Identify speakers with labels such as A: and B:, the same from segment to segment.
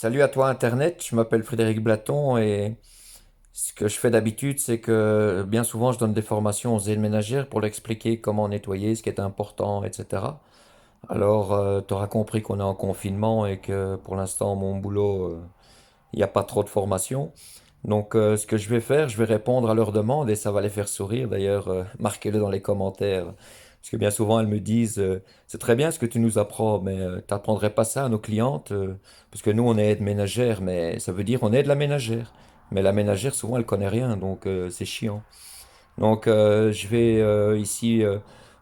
A: Salut à toi Internet, je m'appelle Frédéric Blaton et ce que je fais d'habitude, c'est que bien souvent je donne des formations aux aides ménagères pour leur expliquer comment nettoyer, ce qui est important, etc. Alors, tu auras compris qu'on est en confinement et que pour l'instant, mon boulot, il n'y a pas trop de formation. Donc, ce que je vais faire, je vais répondre à leurs demandes et ça va les faire sourire. D'ailleurs, marquez-le dans les commentaires. Parce que bien souvent, elles me disent, c'est très bien ce que tu nous apprends, mais t'apprendrais pas ça à nos clientes, parce que nous, on est aide ménagère, mais ça veut dire on aide la ménagère. Mais la ménagère, souvent, elle connaît rien, donc c'est chiant. Donc, je vais ici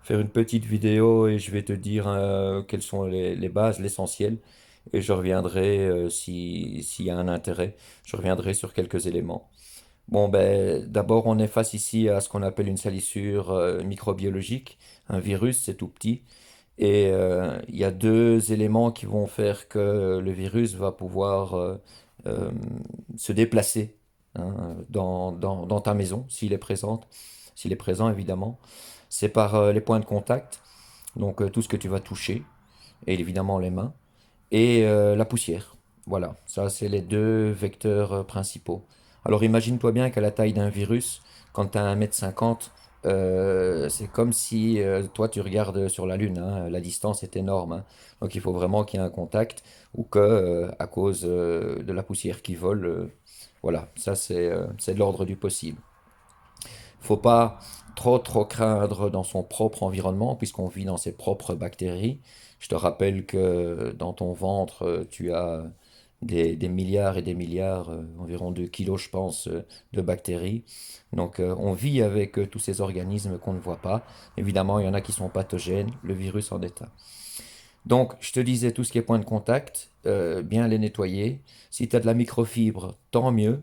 A: faire une petite vidéo et je vais te dire quelles sont les bases, l'essentiel. Et je reviendrai, s'il y a un intérêt, je reviendrai sur quelques éléments. Bon, ben, d'abord, on est face ici à ce qu'on appelle une salissure microbiologique. Un virus, c'est tout petit. Et il y a deux éléments qui vont faire que le virus va pouvoir euh, se déplacer, hein, dans ta maison, s'il est présent évidemment. C'est par les points de contact, donc tout ce que tu vas toucher, et évidemment les mains, et la poussière. Voilà, ça c'est les deux vecteurs principaux. Alors imagine-toi bien qu'à la taille d'un virus, quand tu as 1,50 m, c'est comme si toi tu regardes sur la Lune, hein, la distance est énorme, hein. Donc il faut vraiment qu'il y ait un contact ou que à cause de la poussière qui vole, voilà, ça c'est de l'ordre du possible. Faut pas trop craindre dans son propre environnement puisqu'on vit dans ses propres bactéries. Je te rappelle que dans ton ventre, tu as des milliards et des milliards, environ 2 kilos, je pense, de bactéries. Donc, on vit avec tous ces organismes qu'on ne voit pas. Évidemment, il y en a qui sont pathogènes, le virus en est un. Donc, je te disais tout ce qui est point de contact, bien les nettoyer. Si tu as de la microfibre, tant mieux.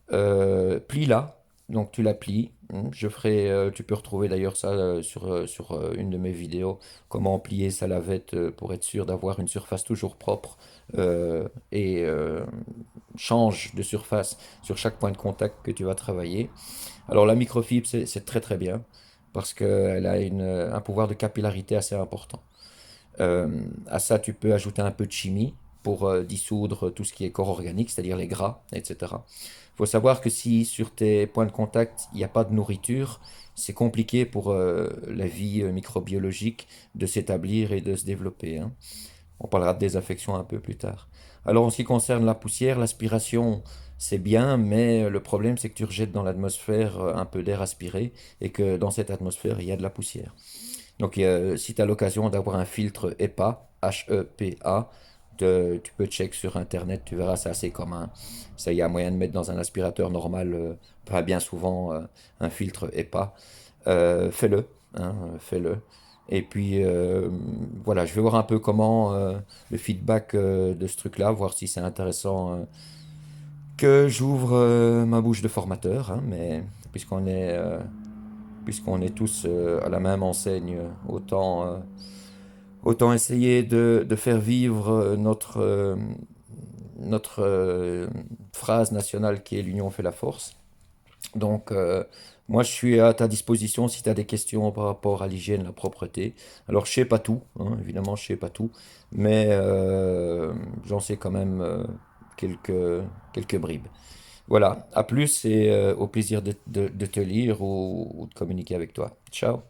A: Plie-la, donc tu la plies. Je ferai, tu peux retrouver d'ailleurs ça sur une de mes vidéos, comment plier sa lavette pour être sûr d'avoir une surface toujours propre, et change de surface sur chaque point de contact que tu vas travailler. Alors la microfibre, c'est très très bien parce qu'elle a un pouvoir de capillarité assez important. À ça, tu peux ajouter un peu de chimie pour dissoudre tout ce qui est corps organique, c'est-à-dire les gras, etc. Il faut savoir que si sur tes points de contact, il n'y a pas de nourriture, c'est compliqué pour la vie microbiologique de s'établir et de se développer, hein. On parlera de désinfection un peu plus tard. Alors en ce qui concerne la poussière, l'aspiration, c'est bien, mais le problème c'est que tu rejettes dans l'atmosphère un peu d'air aspiré et que dans cette atmosphère, il y a de la poussière. Donc, si tu as l'occasion d'avoir un filtre HEPA, H-E-P-A, tu peux check sur Internet, tu verras, c'est assez commun. Ça, il y a moyen de mettre dans un aspirateur normal, pas bien souvent, un filtre HEPA. Fais-le, hein, fais-le. Et puis, voilà, je vais voir un peu comment le feedback de ce truc-là, voir si c'est intéressant que j'ouvre ma bouche de formateur, hein, mais puisqu'on est, euh, puisqu'on est tous à la même enseigne, autant essayer de faire vivre notre phrase nationale qui est l'union fait la force. Donc, moi, je suis à ta disposition si tu as des questions par rapport à l'hygiène, la propreté. Alors, je sais pas tout, hein, évidemment, je sais pas tout, mais j'en sais quand même quelques bribes. Voilà, à plus et au plaisir de te lire ou de communiquer avec toi. Ciao.